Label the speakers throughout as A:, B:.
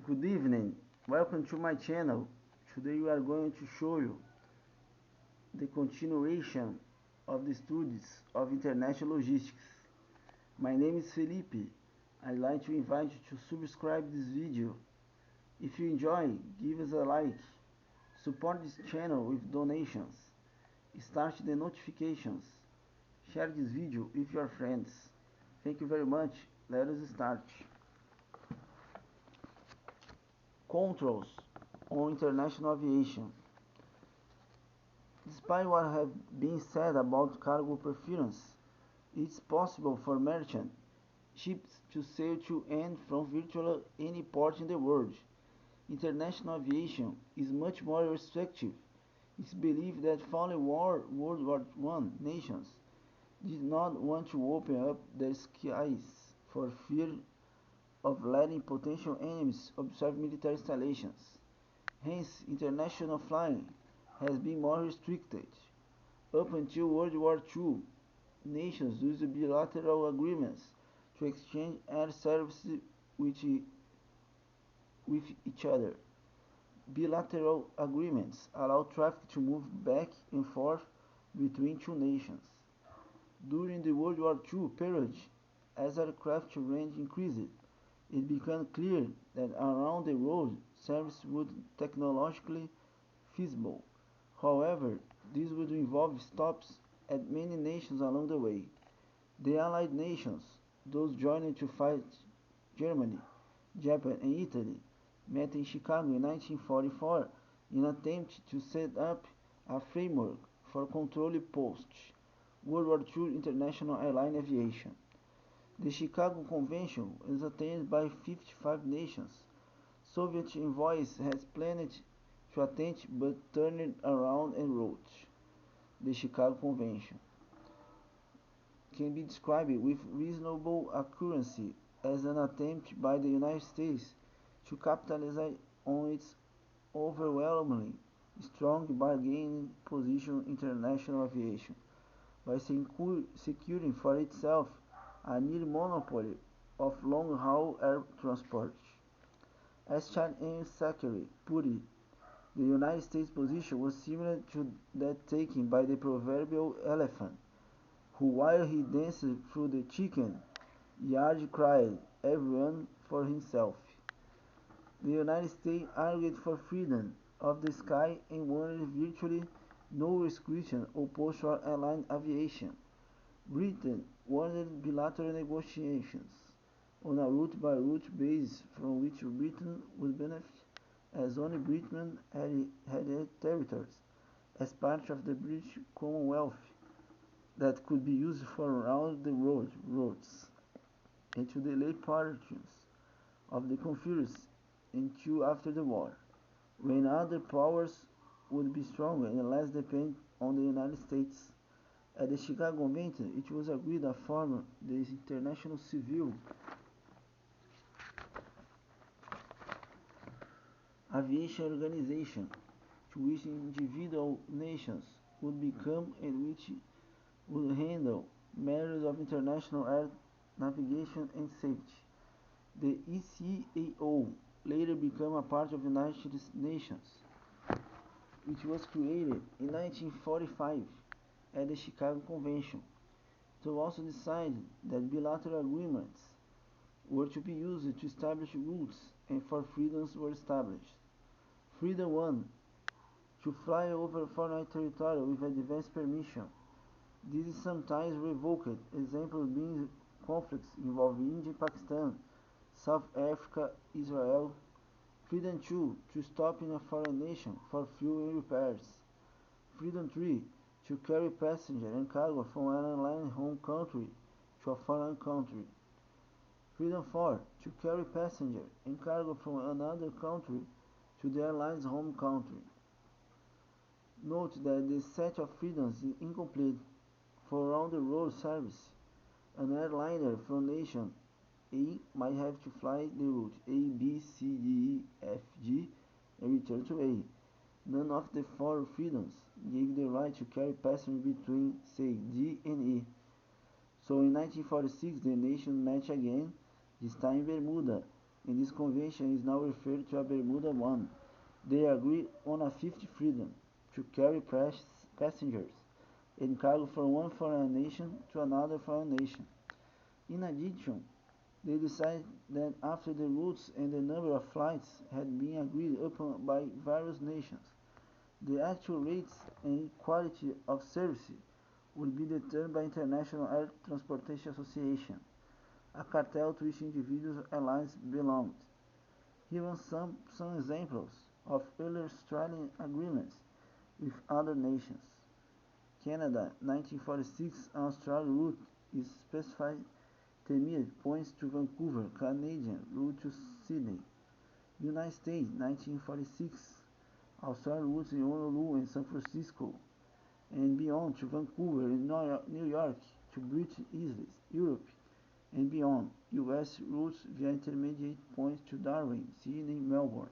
A: Good evening, welcome to my channel. Today we are going to show you the continuation of the studies of International Logistics. My name is Felipe. I'd like to invite you to subscribe this video. If you enjoy, give us a like. Support this channel with donations. Start the notifications. Share this video with your friends. Thank you very much. Let us start. Controls on international aviation. Despite what has been said about cargo preference, it's possible for merchant ships to sail to and from virtually any port in the world. International aviation is much more restrictive. It's believed that following World War I nations did not want to open up their skies for fear of letting potential enemies observe military installations. Hence, international flying has been more restricted. Up until World War II, nations used bilateral agreements to exchange air services with each other. Bilateral agreements allow traffic to move back and forth between two nations. During the World War II period, as aircraft range increased, it became clear that around the world service would be technologically feasible. However, this would involve stops at many nations along the way. The Allied nations, those joining to fight Germany, Japan and Italy, met in Chicago in 1944 in an attempt to set up a framework for controlling post-World War II international airline aviation. The Chicago Convention is attended by 55 nations. Soviet envoys had planned to attend but turned around and wrote, "The Chicago Convention can be described with reasonable accuracy as an attempt by the United States to capitalize on its overwhelmingly strong bargaining position in international aviation by securing for itself a near monopoly of long-haul air transport." As Chad M. Zachary put it, the United States position was similar to that taken by the proverbial elephant, who while he danced through the chicken yard cried, "Everyone for himself." The United States argued for freedom of the sky and wanted virtually no restriction opposed to airline aviation. Britain wanted bilateral negotiations on a route-by-route basis from which Britain would benefit, as only Britain had territories as part of the British Commonwealth that could be used for round-the-world routes, and to delay partitions of the Confederacy until after the war, when other powers would be stronger and less dependent on the United States. At the Chicago Convention, it was agreed to form the International Civil Aviation Organization, to which individual nations would become and which would handle matters of international air navigation and safety. The ICAO later became a part of the United Nations, which was created in 1945 at the Chicago Convention. It was also decided that bilateral agreements were to be used to establish routes and for freedoms were established. Freedom 1, to fly over foreign territory with advance permission. This is sometimes revoked, examples being conflicts involving India, Pakistan, South Africa, Israel. Freedom 2, to stop in a foreign nation for fuel and repairs. Freedom 3, to carry passenger and cargo from an airline home country to a foreign country. Freedom 4, to carry passenger and cargo from another country to the airline's home country. Note that the set of freedoms is incomplete. For round-the-world service, an airliner from nation A might have to fly the route A, B, C, D, E, F, G and return to A. None of the four freedoms gave the right to carry passengers between, say, D and E. So in 1946 the nations met again, this time in Bermuda, and this convention is now referred to as Bermuda One. They agree on a fifth freedom to carry passengers and cargo from one foreign nation to another foreign nation. In addition, they decided that after the routes and the number of flights had been agreed upon by various nations, the actual rates and quality of service would be determined by International Air Transportation Association, a cartel to which individual airlines belonged. Here are some examples of earlier Australian agreements with other nations. Canada, 1946, an Australian route is specified intermediate points to Vancouver, Canadian route to Sydney. United States, 1946, Australian routes in Honolulu and San Francisco, and beyond to Vancouver and New York to British Isles, Europe, and beyond. US routes via intermediate points to Darwin, Sydney, Melbourne,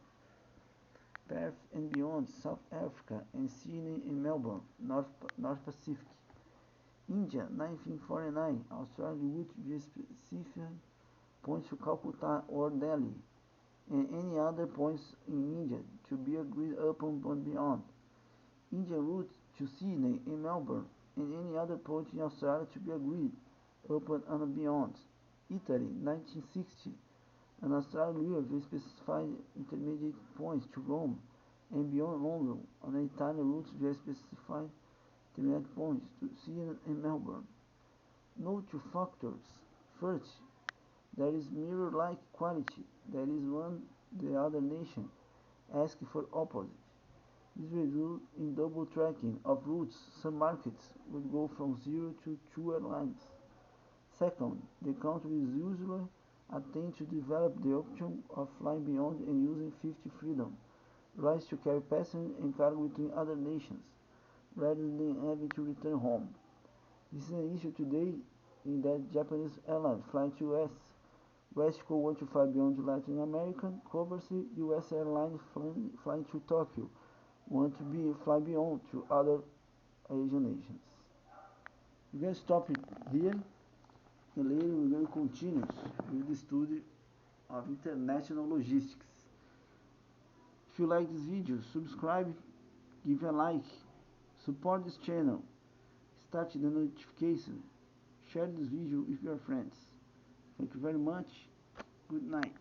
A: Perth and beyond, South Africa, and Sydney and Melbourne, North Pacific. India, 1949, Australian route via specific points to Calcutta or Delhi, and any other points in India to be agreed upon and beyond. India route to Sydney and Melbourne, and any other point in Australia to be agreed upon and beyond. Italy, 1960, an Australian route with specified intermediate points to Rome and beyond London, and an Italian route via specified intermediate points to Sydney and Melbourne. Note two factors. First, there is mirror-like quality, that is one the other nation asks for opposite. This results in double tracking of routes. Some markets would go from 0 to 2 airlines. Second, the countries usually attempt to develop the option of flying beyond and using fifth freedom rights to carry passengers and cargo between other nations, rather than having to return home. This is an issue today in that Japanese airlines flying to US West Coast want to fly beyond to Latin America. Conversely, US airlines flying to Tokyo want to fly beyond to other Asian nations. We're going to stop it here, and later we're going to continue with the study of international logistics. If you like this video, subscribe, give a like, support this channel, start the notification, share this video with your friends. Thank you very much. Good night.